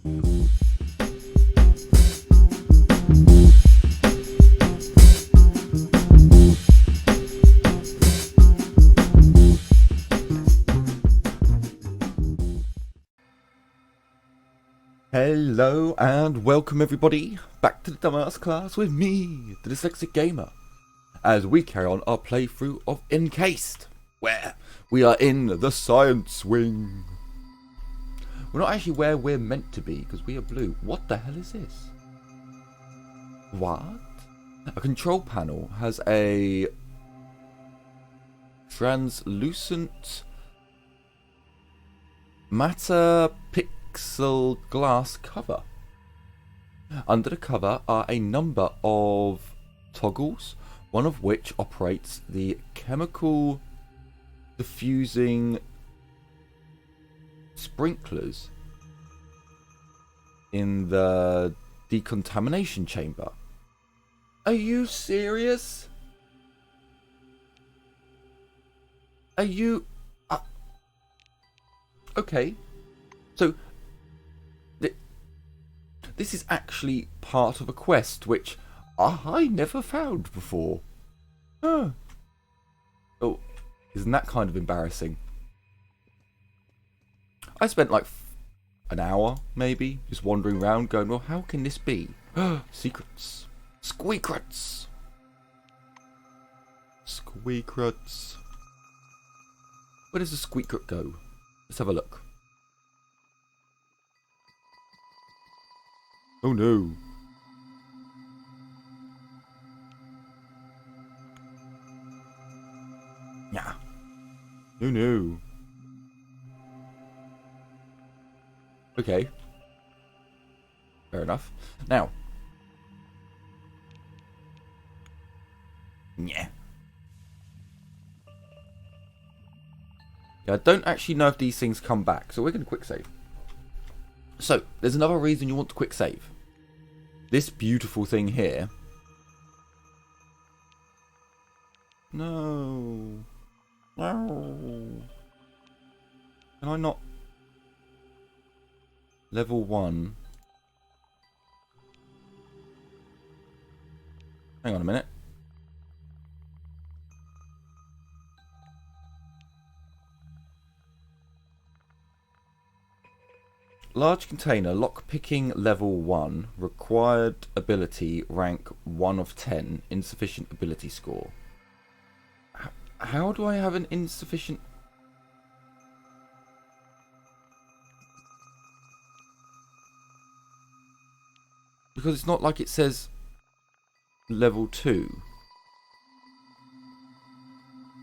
Hello and welcome everybody back to the Dumbass class with me, the Dyslexic Gamer, as we carry on our playthrough of Encased, where we are in the science wing. We're not actually where we're meant to be because we are blue. What the hell is this? What? A control panel has a translucent matter pixel glass cover. Under the cover are a number of toggles, one of which operates the chemical diffusing sprinklers in the decontamination chamber. Are you serious? Are you... okay. So, this is actually part of a quest which I never found before. Huh. Oh, isn't that kind of embarrassing? I spent like an hour, maybe, just wandering around going, well, how can this be? Secrets. Squeakrets. Squeakrets. Where does the squeakret go? Let's have a look. Oh no. Yeah. Oh no. Okay. Fair enough. Now. Yeah. I don't actually know if these things come back, so we're going to quick save. So, there's another reason you want to quick save. This beautiful thing here. No. No. Can I not? Level 1. Hang on a minute. Large container, lockpicking level 1, required ability rank 1 of 10, insufficient ability score. How do I have an insufficient... because it's not like it says level 2.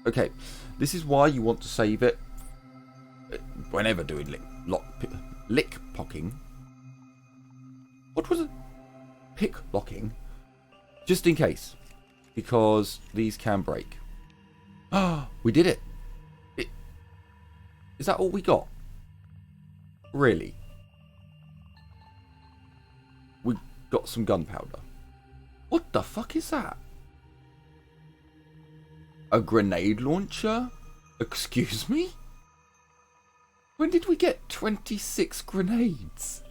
Okay, this is why you want to save it whenever doing lick pocking. What was it? Pick locking. Just in case. Because these can break. Ah, we did it. Is that all we got? Really? We got some gunpowder. What the fuck is that? A grenade launcher? Excuse me? When did we get 26 grenades?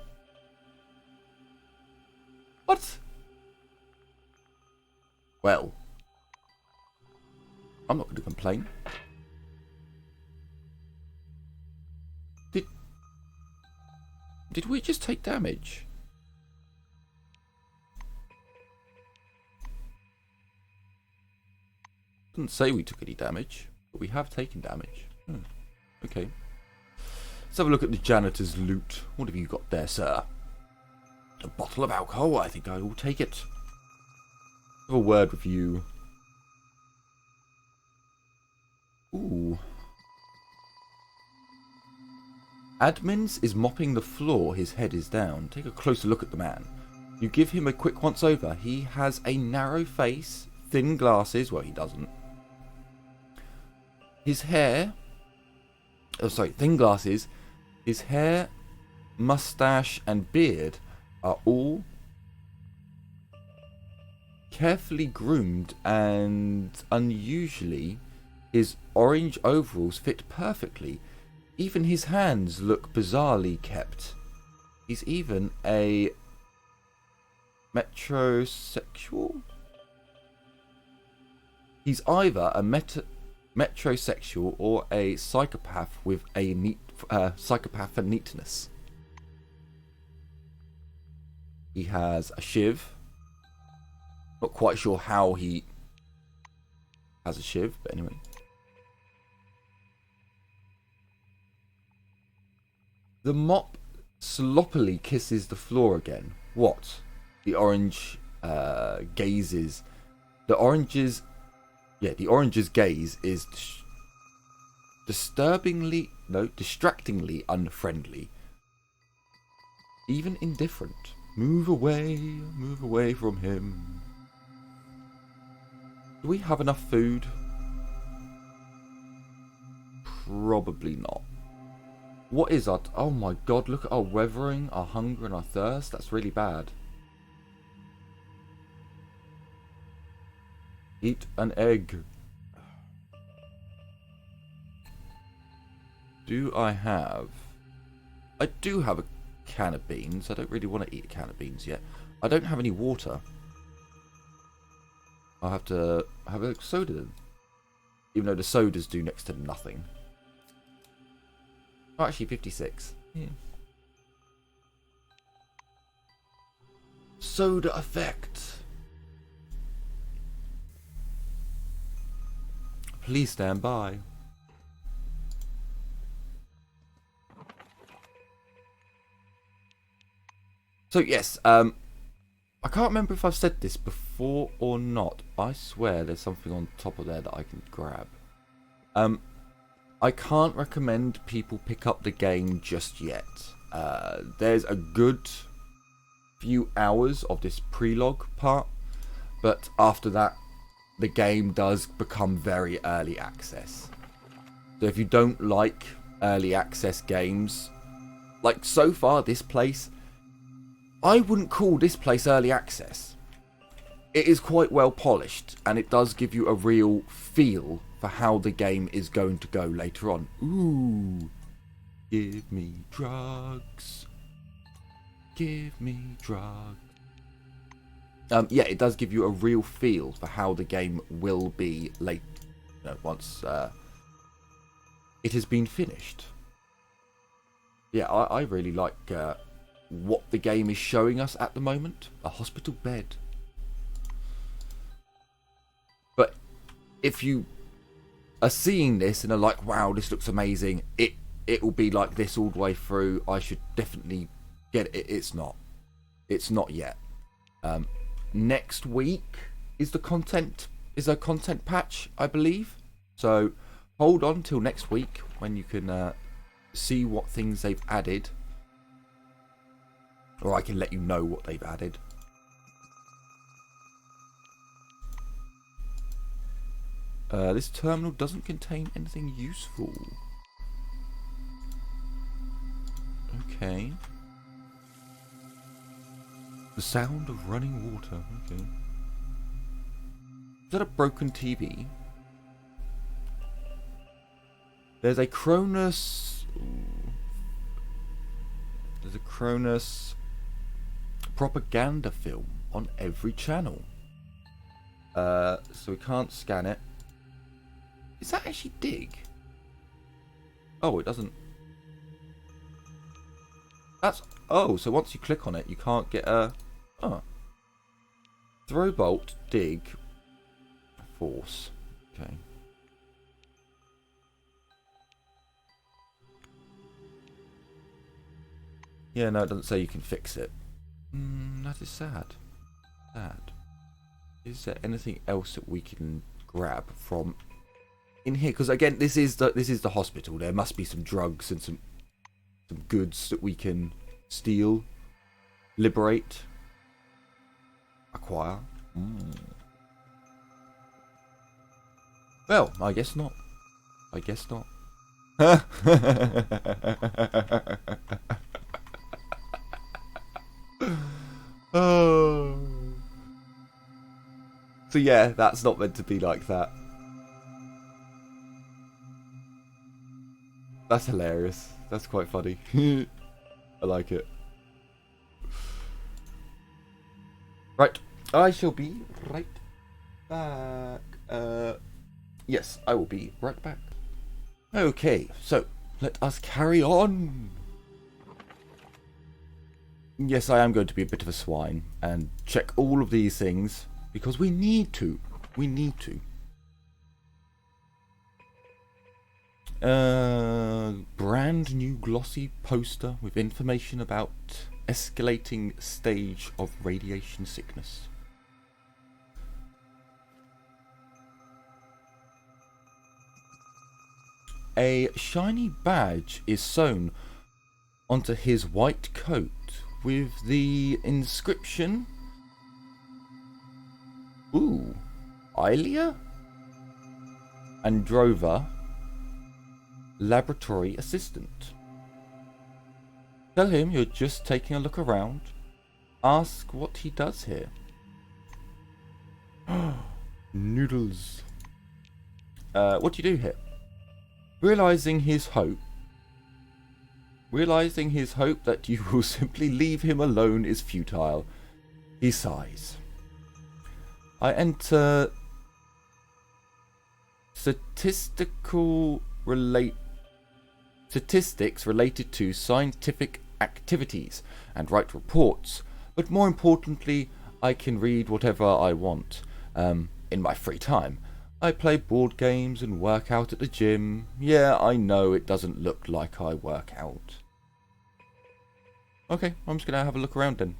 What? Well, I'm not going to complain. Did we just take damage? Doesn't say we took any damage, but we have taken damage. Okay. Let's have a look at the janitor's loot. What have you got there, sir? A bottle of alcohol. I think I will take it. Have a word with you. Ooh. Admins is mopping the floor. His head is down. Take a closer look at the man. You give him a quick once over. He has a narrow face, thin glasses. Well, he doesn't. His hair... oh, sorry, thin glasses. His hair, mustache and beard are all carefully groomed, and unusually his orange overalls fit perfectly. Even his hands look bizarrely kept. He's even a metrosexual? He's either a metrosexual or a psychopath with a neat psychopath for neatness. He has a shiv. Not quite sure how he has a shiv, but anyway. The mop sloppily kisses the floor again. What? The orange gazes. The orange's gaze is distractingly unfriendly. Even indifferent. Move away from him. Do we have enough food? Probably not. What is our... Oh my god, look at our weathering, our hunger and our thirst. That's really bad. Eat an egg. Do I have... I do have a can of beans. I don't really want to eat a can of beans yet. I don't have any water. I'll have to have a soda then. Even though the sodas do next to nothing. Oh, actually 56. Yeah. Soda effect. Please stand by. So yes, I can't remember if I've said this before or not. I swear there's something on top of there that I can grab. I can't recommend people pick up the game just yet. There's a good few hours of this prologue part, but after that, the game does become very early access. So if you don't like early access games, like so far this place, I wouldn't call this place early access. It is quite well polished, and it does give you a real feel for how the game is going to go later on. Ooh, give me drugs. Give me drugs. Yeah, it does give you a real feel for how the game will be late, once it has been finished. Yeah, I really like what the game is showing us at the moment. A hospital bed. But if you are seeing this and are like, wow, this looks amazing, it will be like this all the way through. I should definitely get it. It's not yet. Next week is a content patch, I believe. So hold on till next week when you can see what things they've added, or I can let you know what they've added. This terminal doesn't contain anything useful. Okay. The sound of running water. Okay. Is that a broken TV? There's a Cronus... There's a Cronus propaganda film on every channel. So we can't scan it. Is that actually dig? Oh, it doesn't. That's... Oh, so once you click on it, you can't get a... Oh. Throw bolt, dig, force. Okay. Yeah, no, it doesn't say you can fix it. That is sad. Sad. Is there anything else that we can grab from in here? Because again, this is the hospital. There must be some drugs and some goods that we can steal, liberate, acquire. Well, I guess not. I guess not. Oh. So yeah, that's not meant to be like that. That's hilarious. That's quite funny. I like it. Right, I shall be right back. Yes, I will be right back. Okay, so let us carry on. Yes, I am going to be a bit of a swine and check all of these things because we need to. We need to. Brand new glossy poster with information about escalating stage of radiation sickness. A shiny badge is sewn onto his white coat with the inscription, ooh, Ilia? Androva, laboratory assistant. Tell him you're just taking a look around. Ask what he does here. Noodles. What do you do here? Realizing his hope that you will simply leave him alone is futile, he sighs. I enter statistics related to scientific activities and write reports, but more importantly, I can read whatever I want in my free time. I play board games and work out at the gym. Yeah, I know it doesn't look like I work out. Okay, I'm just going to have a look around then.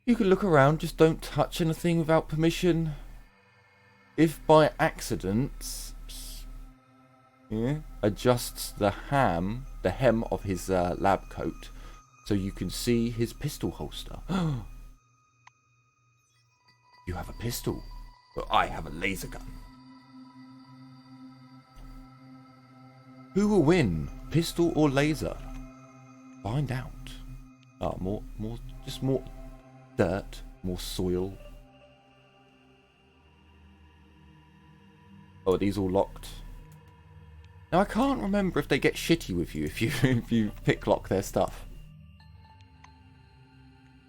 You can look around, just don't touch anything without permission. If by accident, adjusts the hem of his lab coat so you can see his pistol holster. You have a pistol, but I have a laser gun. Who will win, pistol or laser? Find out. More dirt, more soil. Oh, are these all locked? Now I can't remember if they get shitty with you if you pick lock their stuff.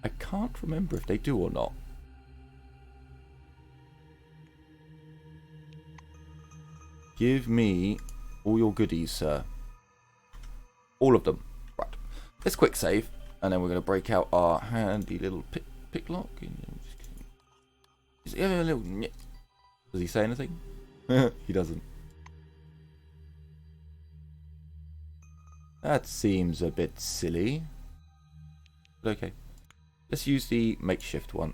I can't remember if they do or not. Give me all your goodies, sir. All of them. Right. Let's quick save, and then we're going to break out our handy little pick lock. Does he say anything? He doesn't. That seems a bit silly. But okay. Let's use the makeshift one.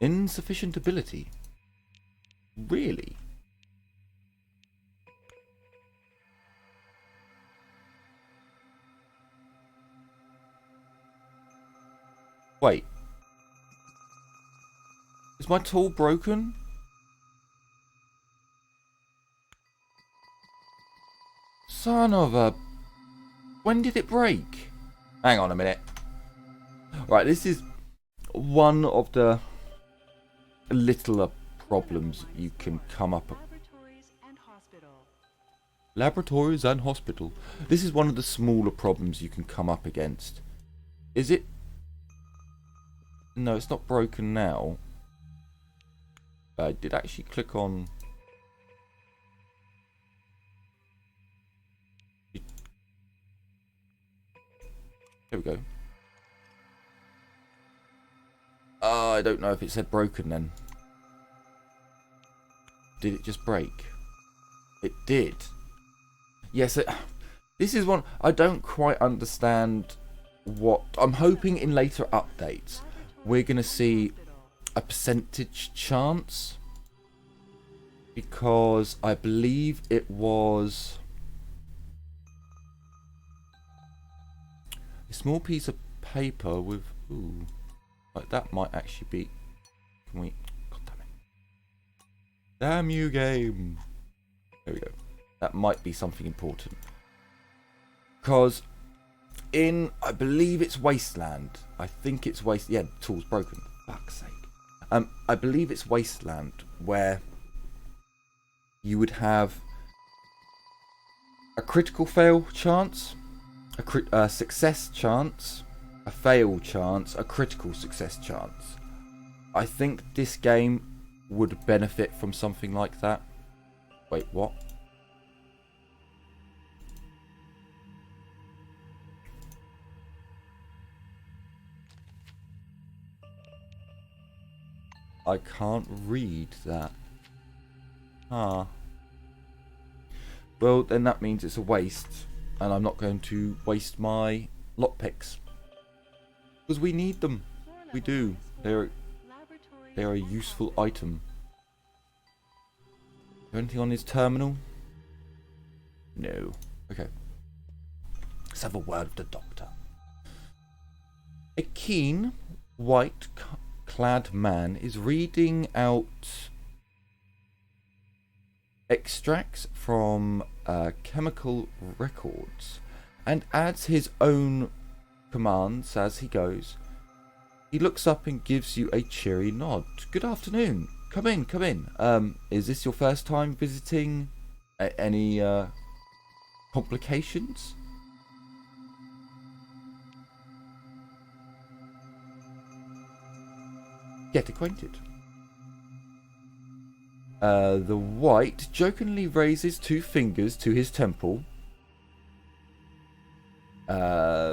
Insufficient ability. Really? Wait. Is my tool broken? Son of a... When did it break? Hang on a minute. Right, this is one of the littler problems you can come up with. Laboratories and hospital. This is one of the smaller problems you can come up against. Is it? No, it's not broken now. I did actually click on... There we go. I don't know if it said broken then. Did it just break? It did. Yes, this is one I don't quite understand. What I'm hoping in later updates we're going to see a percentage chance, because I believe it was a small piece of paper with, ooh, like that might actually be, can we, god damn it, damn you game, there we go, that might be something important, because in, I believe it's Wasteland, I think it's yeah, the tool's broken, fuck's sake, I believe it's Wasteland where you would have a critical fail chance, a success chance, a fail chance, a critical success chance. I think this game would benefit from something like that. Wait, what? I can't read that. Ah. Well, then that means it's a waste, and I'm not going to waste my lockpicks. Because we need them. We do. They're a useful item. Is there anything on his terminal? No. Okay. Let's have a word with the doctor. A keen, white-clad man is reading out extracts from chemical records and adds his own commands as he goes. He looks up and gives you a cheery nod. Good afternoon. Come in, come in. Is this your first time visiting? Any complications? Get acquainted. The white jokingly raises 2 fingers to his temple.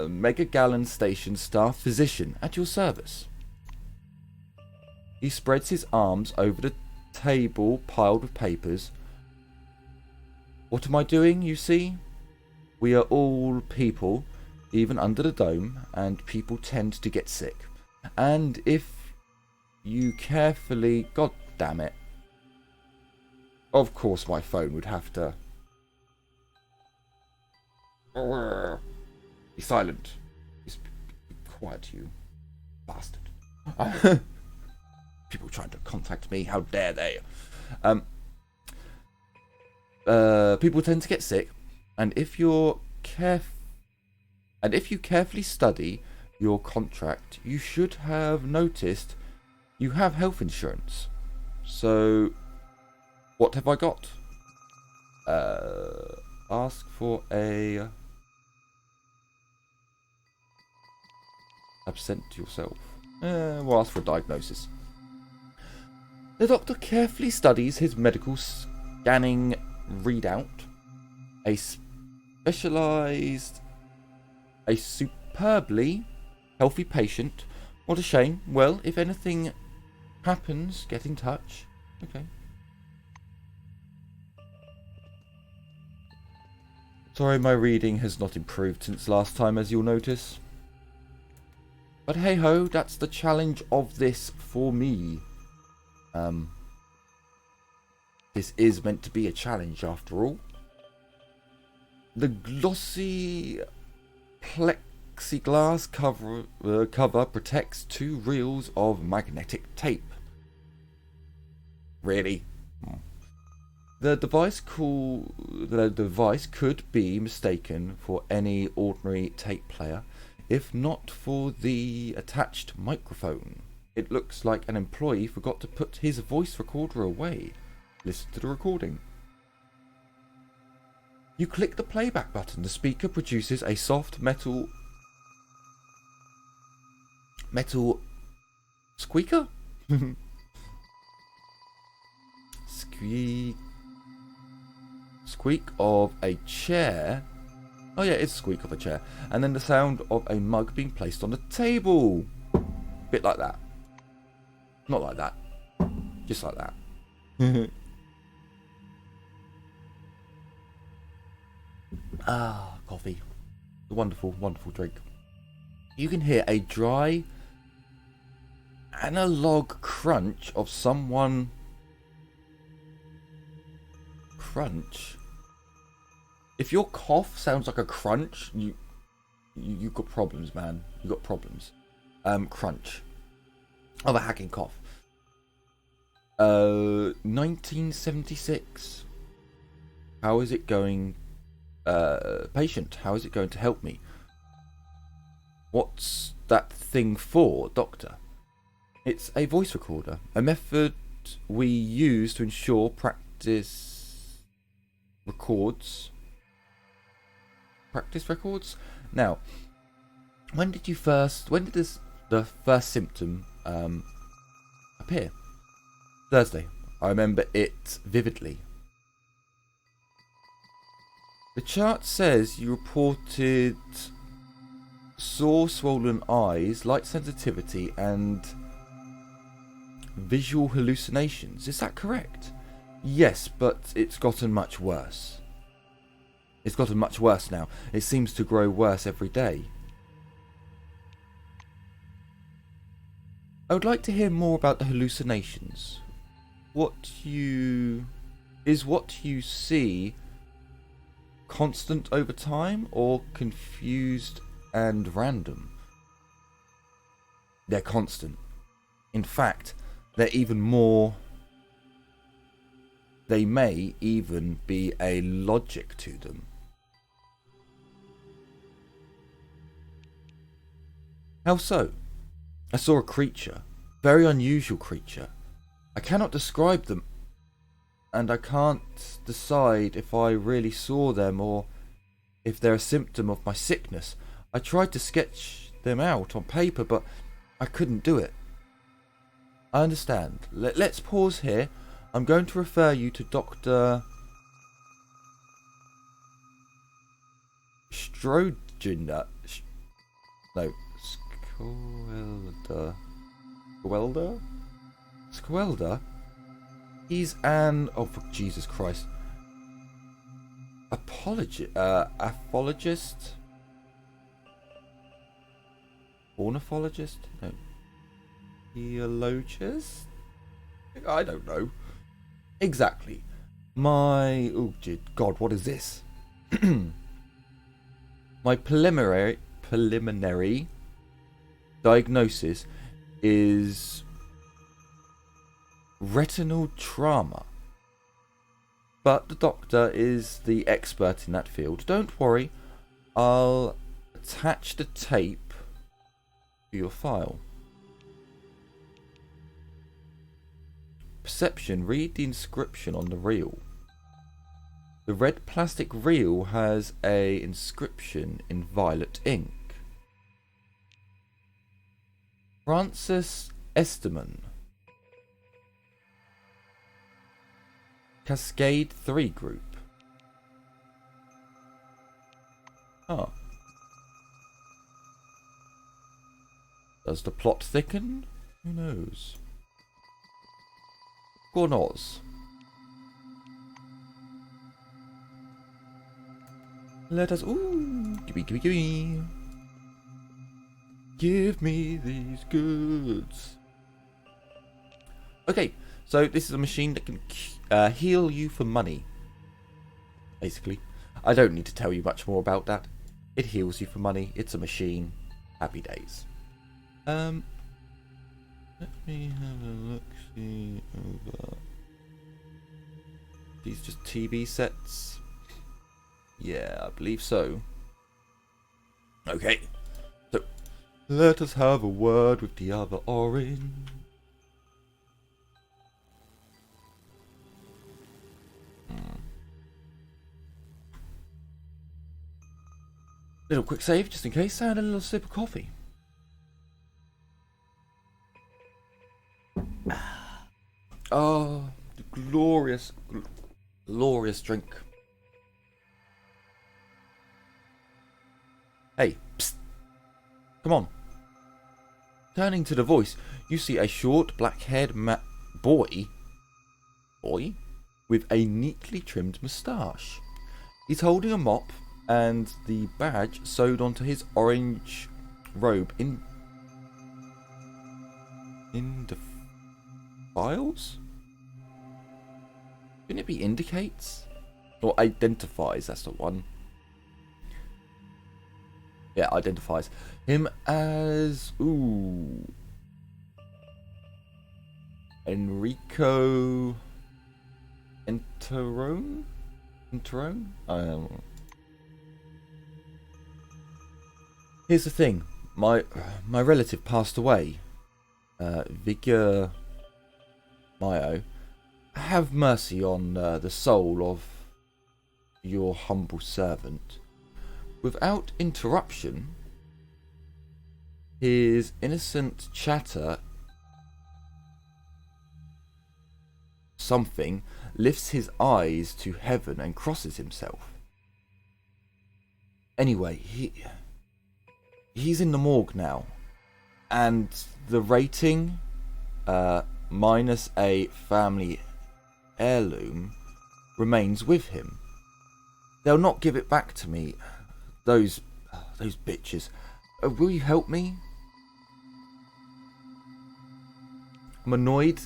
Mega Gallon Station staff physician at your service. He spreads his arms over the table piled with papers. What am I doing, you see? We are all people, even under the dome, and people tend to get sick. And if you carefully... God damn it. Of course my phone would have to... Be silent. Be quiet, you bastard. People trying to contact me, how dare they? People tend to get sick, and if you carefully study your contract, you should have noticed you have health insurance. So, what have I got? Ask for a... Absent yourself. We'll ask for a diagnosis. The doctor carefully studies his medical scanning readout. A superbly healthy patient. What a shame. Well, if anything happens, get in touch. Okay. Sorry, my reading has not improved since last time, as you'll notice. But hey ho, that's the challenge of this for me. This is meant to be a challenge after all. The glossy plexiglass cover protects 2 reels of magnetic tape. Really? The device could be mistaken for any ordinary tape player, if not for the attached microphone. It looks like an employee forgot to put his voice recorder away. Listen to the recording. You click the playback button. The speaker produces a soft metal squeaker? Squeak of a chair. Oh yeah, it's a squeak of a chair. And then the sound of a mug being placed on the table. Bit like that. Not like that. Just like that. Ah, coffee. A wonderful, wonderful drink. You can hear a dry, analog crunch of someone... Crunch? If your cough sounds like a crunch, you got problems, man. You got problems. Crunch. Of a hacking cough. 1976. How is it going? Patient, how is it going to help me? What's that thing for, doctor? It's a voice recorder. A method we use to ensure practice records. Now, When did the first symptom appear? Thursday. I remember it vividly. The chart says you reported sore, swollen eyes, light sensitivity, and visual hallucinations. Is that correct? Yes, but it's gotten much worse. It's gotten much worse now. It seems to grow worse every day. I would like to hear more about the hallucinations. Is what you see constant over time or confused and random? They're constant. In fact, they're even more. They may even be a logic to them. How so? I saw a creature, very unusual creature. I cannot describe them, and I can't decide if I really saw them or if they're a symptom of my sickness. I tried to sketch them out on paper, but I couldn't do it. I understand. Let's pause here. I'm going to refer you to Dr. Strogener. No, Squelder? He's an... Oh, for Jesus Christ. Aphologist? Ornithologist? No. Theologist? I don't know. Exactly. Oh, God, what is this? My preliminary diagnosis is retinal trauma. But the doctor is the expert in that field. Don't worry, I'll attach the tape to your file. Perception, read the inscription on the reel. The red plastic reel has a inscription in violet ink. Francis Esteman. Cascade 3 group. Ah. Does the plot thicken? Who knows? Gornoz. Let us... Ooh! Gimme. Give me these goods. Okay, so this is a machine that can heal you for money. Basically. I don't need to tell you much more about that. It heals you for money. It's a machine. Happy days. Let me have a look-see over... These just TV sets? Yeah, I believe so. Okay. So, let us have a word with the other orange. Little quick save, just in case, and a little sip of coffee. Oh, the glorious, glorious drink. Hey, psst. Come on. Turning to the voice, you see a short, black-haired boy with a neatly trimmed moustache. He's holding a mop and the badge sewed onto his orange robe in the files? Shouldn't it be indicates? Or identifies, that's the one. Yeah, identifies him as... Ooh. Enrico... Enterone? Here's the thing. My relative passed away. Vigor Mayo. Have mercy on the soul of your humble servant. Without interruption, His innocent chatter, something, lifts his eyes to heaven and crosses himself. Anyway, he's in the morgue now, and the rating, minus a family heirloom, remains with him. They'll not give it back to me. Those bitches. Will you help me? I'm annoyed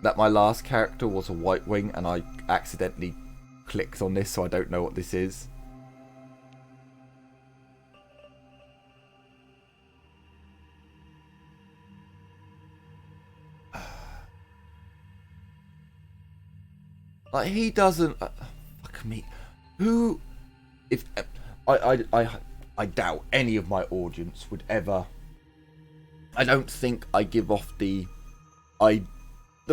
that my last character was a White Wing and I accidentally clicked on this, so I don't know what this is. Like, he doesn't... fuck me. Who... If... I doubt any of my audience would ever... I don't think I give off the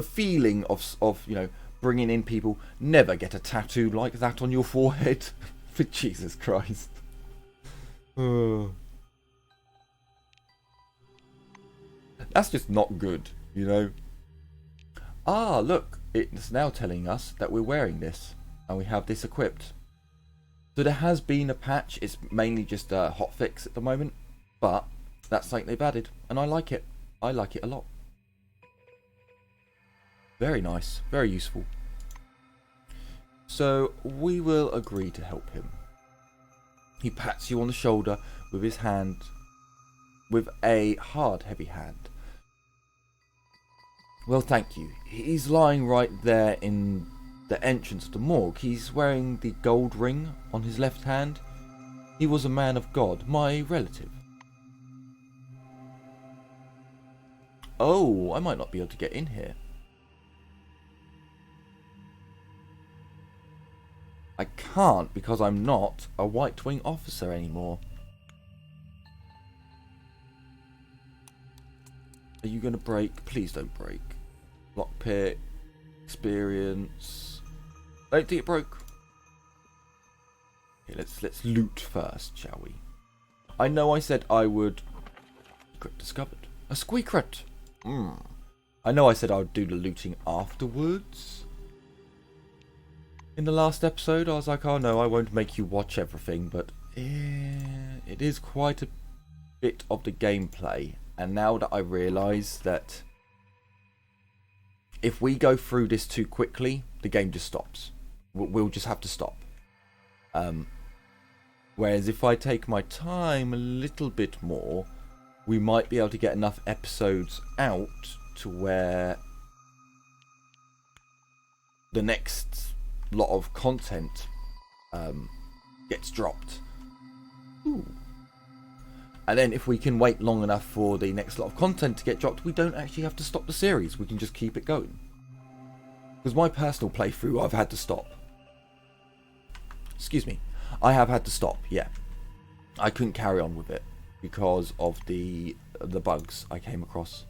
feeling of you know, bringing in people. Never get a tattoo like that on your forehead. For Jesus Christ. That's just not good, you know. Ah, look. It's now telling us that we're wearing this. And we have this equipped. So there has been a patch. It's mainly just a hotfix at the moment. But that's something they've added. And I like it. I like it a lot. Very nice. Very useful. So we will agree to help him. He pats you on the shoulder with his hand. With a hard, heavy hand. Well, thank you. He's lying right there in the entrance of the morgue. He's wearing the gold ring on his left hand. He was a man of God, my relative. Oh, I might not be able to get in here. I can't because I'm not a White Wing officer anymore. Are you going to break? Please don't break. Lockpick. Experience. I don't think it broke. Okay, let's loot first, shall we? I know I said I would... Secret discovered. A squeakret. I know I said I would do the looting afterwards. In the last episode, I was like, oh no, I won't make you watch everything, but it is quite a bit of the gameplay. And now that I realise that if we go through this too quickly, the game just stops. We'll just have to stop. Whereas if I take my time a little bit more, we might be able to get enough episodes out to where the next lot of content gets dropped. Ooh. And then if we can wait long enough for the next lot of content to get dropped, we don't actually have to stop the series. We can just keep it going. Because my personal playthrough, I've had to stop. Excuse me. I have had to stop, yeah. I couldn't carry on with it because of the bugs I came across.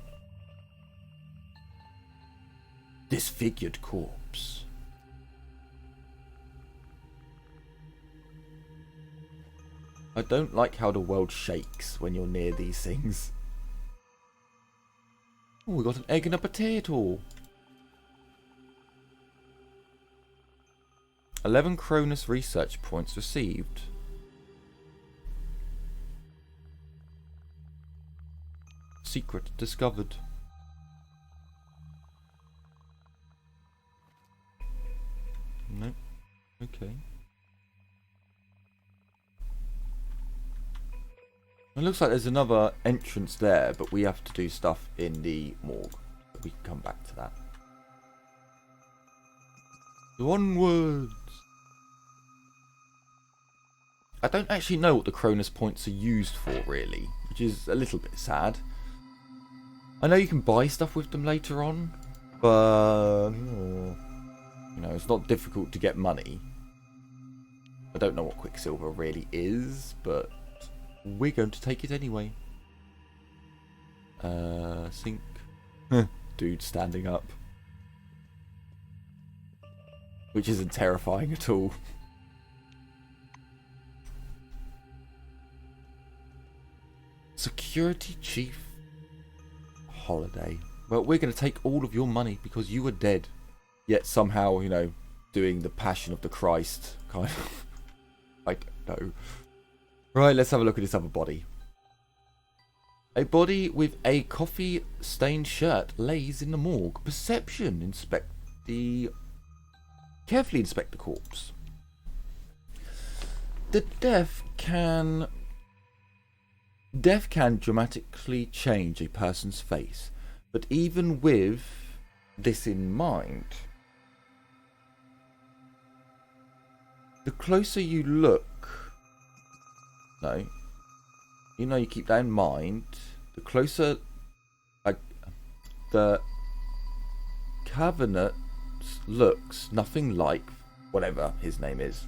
Disfigured corpse. I don't like how the world shakes when you're near these things. Oh, we got an egg and a potato. 11 Cronus research points received. Secret discovered. No. Okay. It looks like there's another entrance there, but we have to do stuff in the morgue. We can come back to that. Onwards! I don't actually know what the Cronus points are used for, really, which is a little bit sad. I know you can buy stuff with them later on, but you know, it's not difficult to get money. I don't know what Quicksilver really is, but we're going to take it anyway. Sink. Dude standing up. Which isn't terrifying at all. Secure. Security Chief Holiday. Well, we're going to take all of your money because you were dead. Yet somehow, you know, doing the Passion of the Christ kind of. I don't know. Right, let's have a look at this other body. A body with a coffee-stained shirt lays in the morgue. Perception. Carefully inspect the corpse. The death can dramatically change a person's face, but even with this in mind, the closer you look, you keep that in mind, the closer, the cabinet looks nothing like whatever his name is.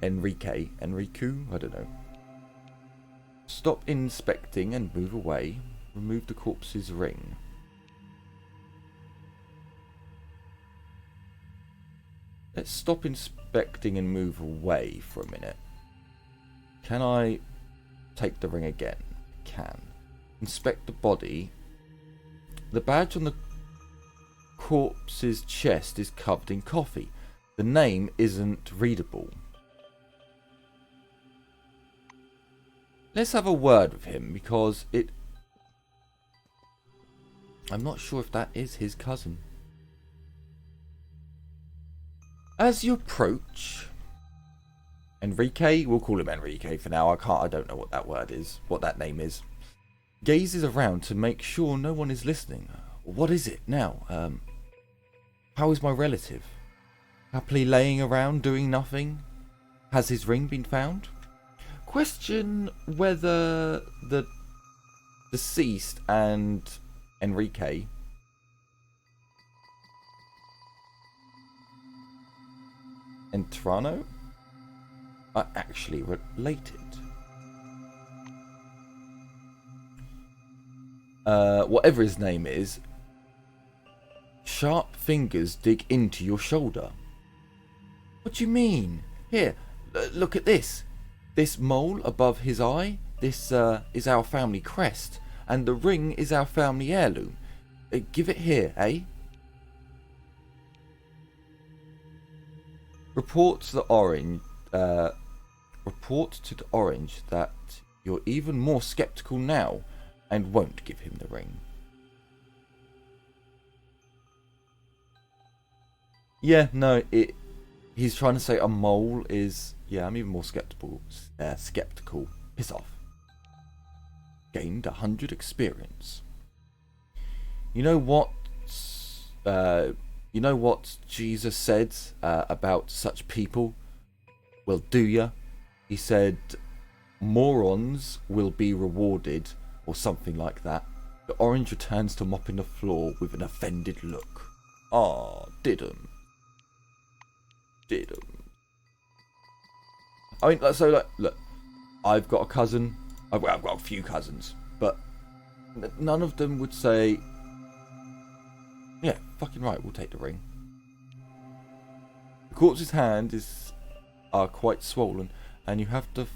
Enrique, I don't know. Stop inspecting and move away. Remove the corpse's ring. Let's stop inspecting and move away for a minute. Can I take the ring again? Can. Inspect the body. The badge on the corpse's chest is covered in coffee. The name isn't readable. Let's have a word with him because I'm not sure if that is his cousin. As you approach, Enrique, we'll call him Enrique for now. I don't know what that word is, what that name is. Gazes around to make sure no one is listening. What is it now? How is my relative? Happily laying around doing nothing? Has his ring been found? Question whether the deceased and Enrique and Toronto are actually related. Whatever his name is, sharp fingers dig into your shoulder. What do you mean? Here, look at this. This mole above his eye, this is our family crest, and the ring is our family heirloom. Give it here, eh? Report to the orange that you're even more skeptical now and won't give him the ring. Yeah, no, he's trying to say a mole is... Yeah, I'm even more skeptical. Piss off. Gained 100 experience. You know what Jesus said about such people? Well, do ya? He said, morons will be rewarded, or something like that. The orange returns to mopping the floor with an offended look. Ah, didn't. I mean, so look, I've got a cousin. I've got a few cousins, but none of them would say, "Yeah, fucking right, we'll take the ring." The corpse's hand are quite swollen, and you have to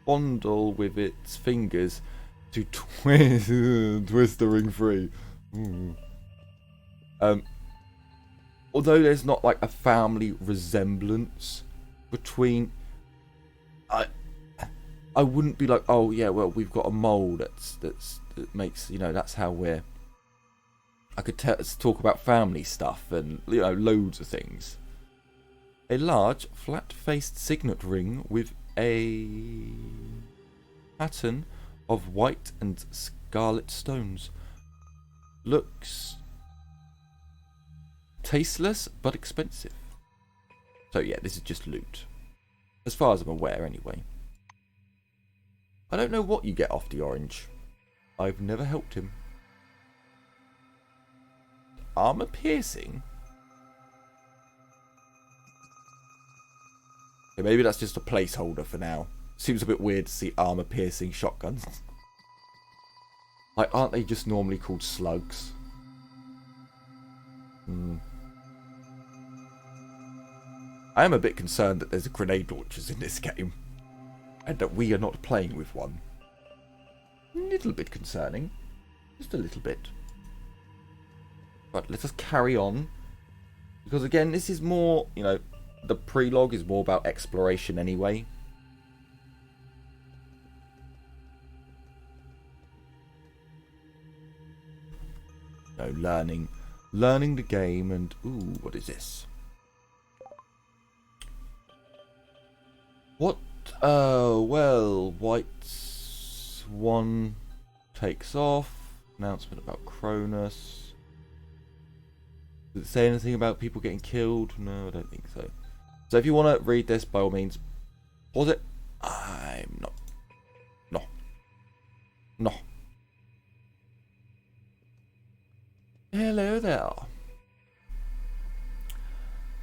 fondle with its fingers to twist the ring free. Although there's not like a family resemblance between. I wouldn't be like, oh yeah, well we've got a mole that makes, that's how we're. I could talk about family stuff and loads of things. A large flat-faced signet ring with a pattern of white and scarlet stones. Looks tasteless but expensive. So yeah, this is just loot. As far as I'm aware, anyway. I don't know what you get off the orange. I've never helped him. Armor piercing? Okay, maybe that's just a placeholder for now. Seems a bit weird to see armor piercing shotguns. Like, aren't they just normally called slugs? I am a bit concerned that there's grenade launchers in this game. and that we are not playing with one. A little bit concerning. Just a little bit. But let us carry on. Because again, this is more, you know, the prologue is more about exploration anyway. You know, learning the game and... Ooh, what is this? What? Well, White Swan takes off. Announcement about Cronus. Does it say anything about people getting killed? No, I don't think so. So if you want to read this, by all means, pause it. I'm not. No. No. Hello there.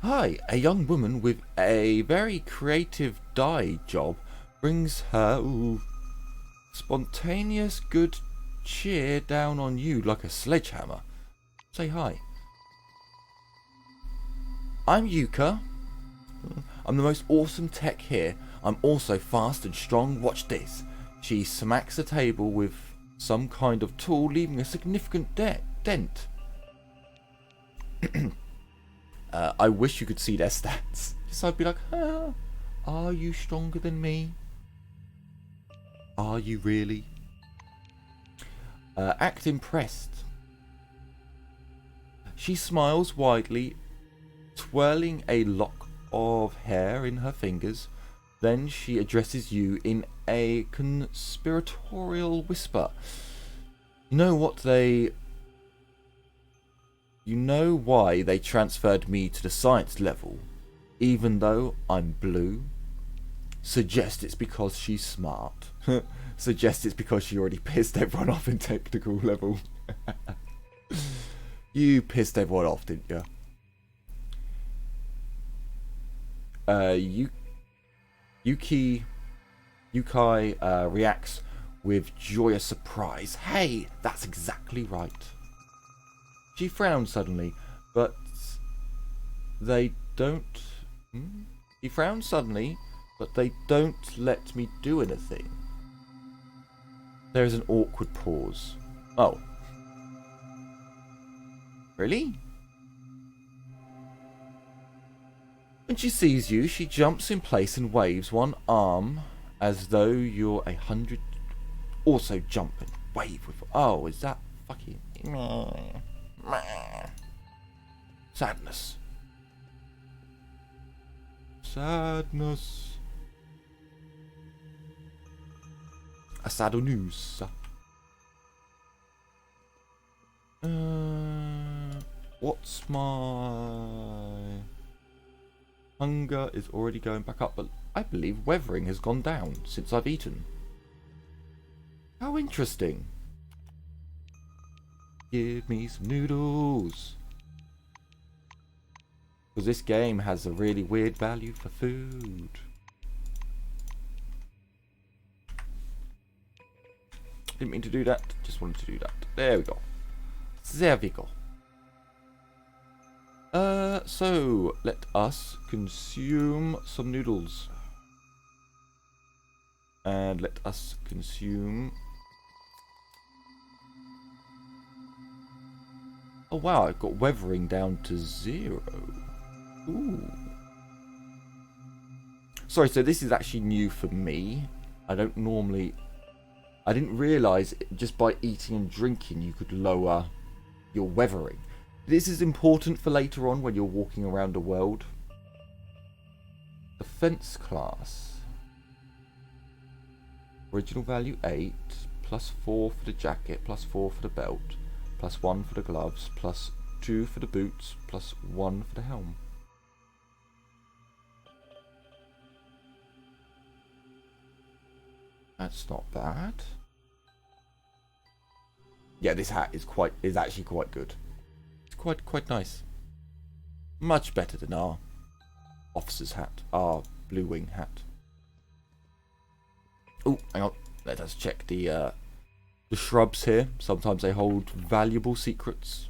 Hi, a young woman with a very creative dye job brings her spontaneous good cheer down on you like a sledgehammer. Say hi. I'm Yuka. I'm the most awesome tech here. I'm also fast and strong. Watch this. She smacks the table with some kind of tool, leaving a significant dent. I wish you could see their stats. So I'd be like, are you stronger than me? Are you really? Act impressed. She smiles widely, twirling a lock of hair in her fingers. Then she addresses you in a conspiratorial whisper. You know why they transferred me to the science level, even though I'm blue? Suggest it's because she's smart. Suggest it's because she already pissed everyone off in technical level. You pissed everyone off, didn't you? Yukai reacts with joyous surprise. Hey, that's exactly right. She frowns suddenly, but they don't... He frowns suddenly, but they don't let me do anything. There is an awkward pause. Oh. Really? When she sees you, she jumps in place and waves one arm as though you're 100. Also jump and wave with... Oh, is that fucking... Sadness. Sadness. A sad news. What's my... Hunger is already going back up, but I believe weathering has gone down since I've eaten. How interesting. Give me some noodles. Because this game has a really weird value for food. Didn't mean to do that, just wanted to do that. There we go. There we go. So let us consume some noodles. And let us consume... Oh wow, I've got weathering down to 0. Ooh. Sorry, so this is actually new for me. I didn't realise just by eating and drinking you could lower your weathering. This is important for later on when you're walking around the world. Defense class. Original value 8, plus 4 for the jacket, plus 4 for the belt, plus 1 for the gloves, plus 2 for the boots, plus 1 for the helm. That's not bad. Yeah, this hat is actually quite good. It's quite nice. Much better than our officer's hat, our blue wing hat. Oh, hang on. Let us check the shrubs here. Sometimes they hold valuable secrets.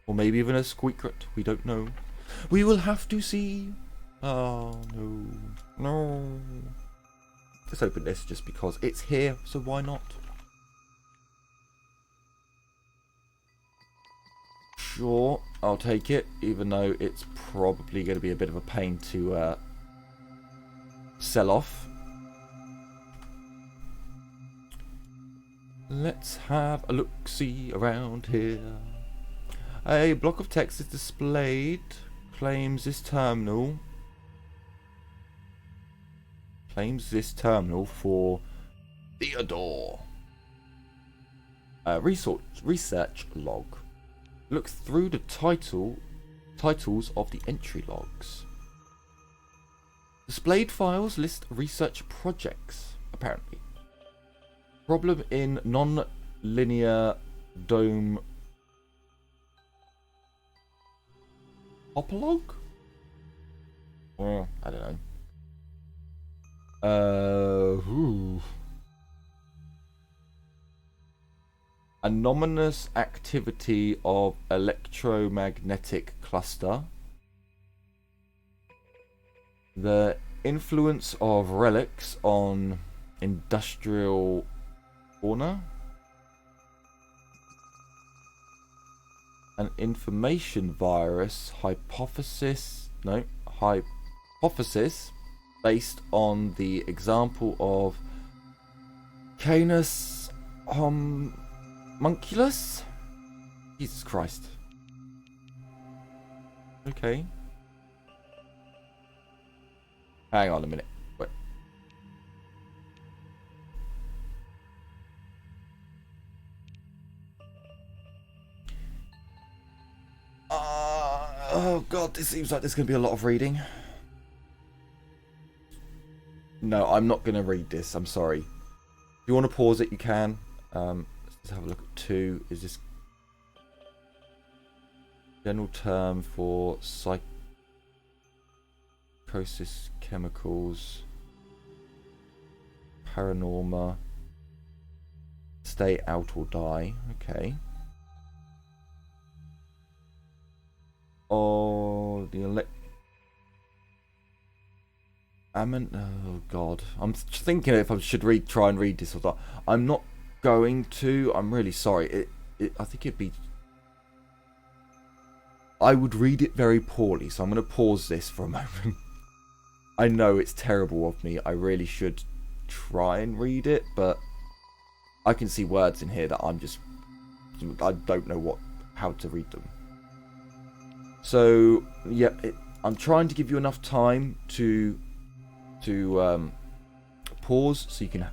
Or maybe even a squeakret. We don't know. We will have to see. Oh, no. No. let's open this just because it's here, so why not? Sure, I'll take it, even though it's probably going to be a bit of a pain to sell off. Let's have a look-see around here. A block of text is displayed. Claims this terminal for Theodore. Research log. Look through the titles of the entry logs. Displayed files list research projects, apparently. Problem in non-linear dome Hopalog? Well, I don't know. Anomalous activity of electromagnetic cluster. The influence of relics on industrial fauna. An information virus hypothesis based on the example of Canis homunculus? Jesus Christ. Okay. Hang on a minute. Wait. Oh god, this seems like there's going to be a lot of reading. No, I'm not going to read this. I'm sorry. If you want to pause it, you can. Let's have a look at 2. Is this general term for psychosis, chemicals, paranorma, stay out or die? Okay. Oh, the oh god, I'm thinking if I should try and read this or not. I'm not going to. I'm really sorry. I think it'd be. I would read it very poorly, so I'm going to pause this for a moment. I know it's terrible of me. I really should try and read it, but I can see words in here that I don't know how to read them. So yeah, I'm trying to give you enough time to pause so you can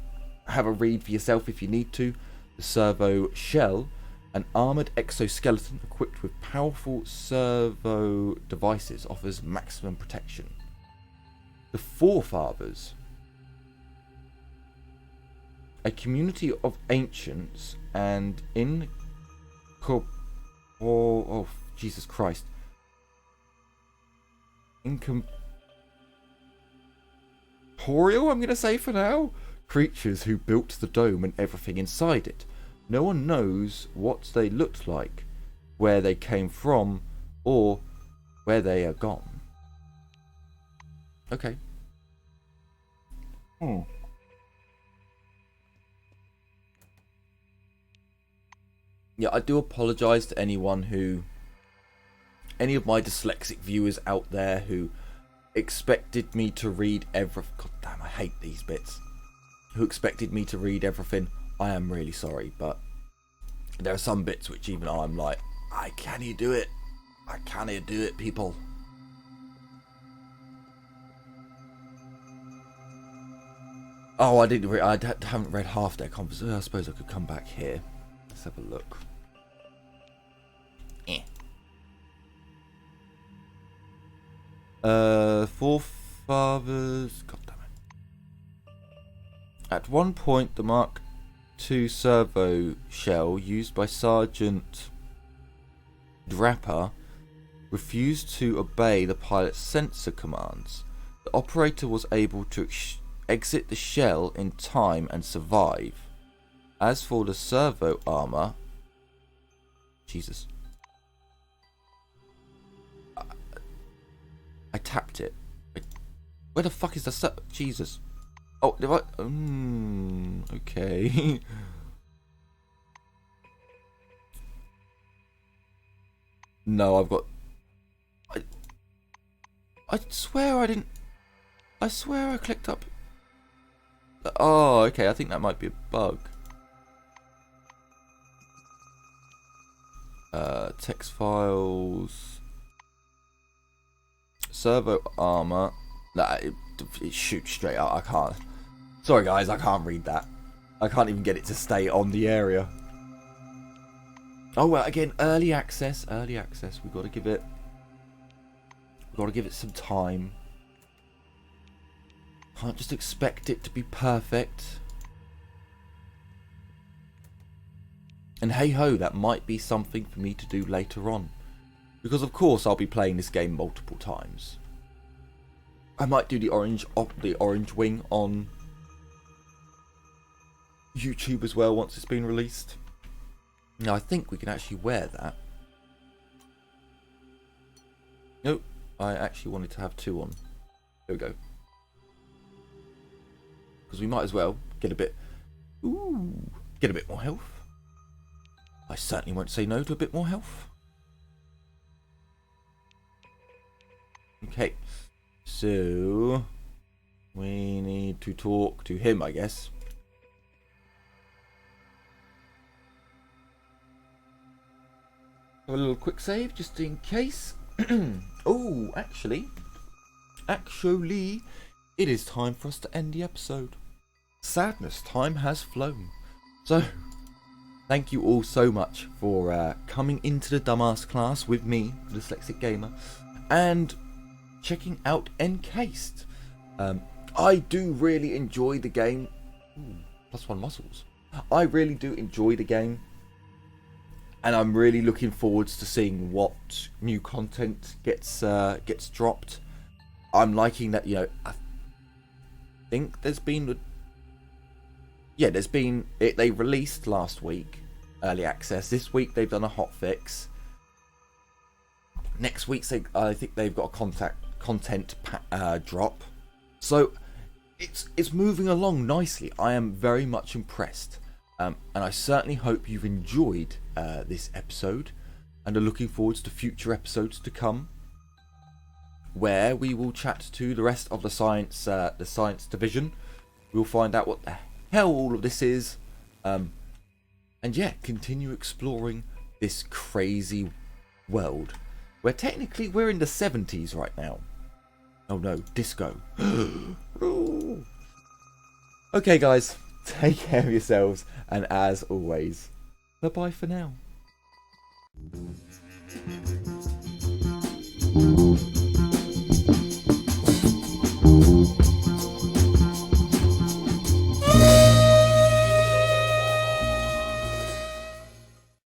have a read for yourself if you need to. The servo shell, an armoured exoskeleton equipped with powerful servo devices, offers maximum protection. The Forefathers, a community of ancients and oh Jesus Christ. Incorporeal, I'm going to say for now. Creatures who built the dome and everything inside it. No one knows what they looked like, where they came from, or where they are gone. Okay. Yeah, I do apologise to any of my dyslexic viewers out there who expected me to read everything. God damn, I hate these bits. Who expected me to read everything. I am really sorry, but there are some bits which even I'm like, can you do it? Can you do it, people? Oh, I haven't read half their conversation. I suppose I could come back here. Let's have a look. Forefathers. God damn it. At one point, the Mark II servo shell used by Sergeant Draper refused to obey the pilot's sensor commands. The operator was able to exit the shell in time and survive. As for the servo armor, Jesus. I tapped it. Where the fuck is the Jesus? Oh, did I? Okay. No, I've got... I swear I didn't... I swear I clicked up... Oh, okay, I think that might be a bug. Text files... Servo armor... Nah, it shoots straight out, I can't... Sorry guys, I can't read that. I can't even get it to stay on the area. Oh well, again, early access. Early access. We've got to give it some time. Can't just expect it to be perfect. And hey ho, that might be something for me to do later on, because of course I'll be playing this game multiple times. I might do the orange wing on YouTube as well once it's been released. Now I think we can actually wear that. Nope, I actually wanted to have two on. There we go. Because we might as well get a bit more health. I certainly won't say no to a bit more health. Okay, so we need to talk to him, I guess. Have a little quick save just in case. Oh, actually, it is time for us to end the episode. Sadness, time has flown. So, thank you all so much for coming into the dumbass class with me, the Dyslexic Gamer, and checking out Encased. I do really enjoy the game. Ooh, +1 muscles. I really do enjoy the game. And I'm really looking forward to seeing what new content gets dropped. I'm liking that, you know, I think there's been... Yeah, there's been... They released last week, early access. This week they've done a hotfix. Next week, I think they've got a content drop. So, it's moving along nicely. I am very much impressed. And I certainly hope you've enjoyed this episode and are looking forward to future episodes to come, where we will chat to the rest of the science division. We'll find out what the hell all of this is, and yeah, continue exploring this crazy world where technically we're in the 70s right now. Oh no, disco. Okay guys, take care of yourselves, and as always, bye-bye for now.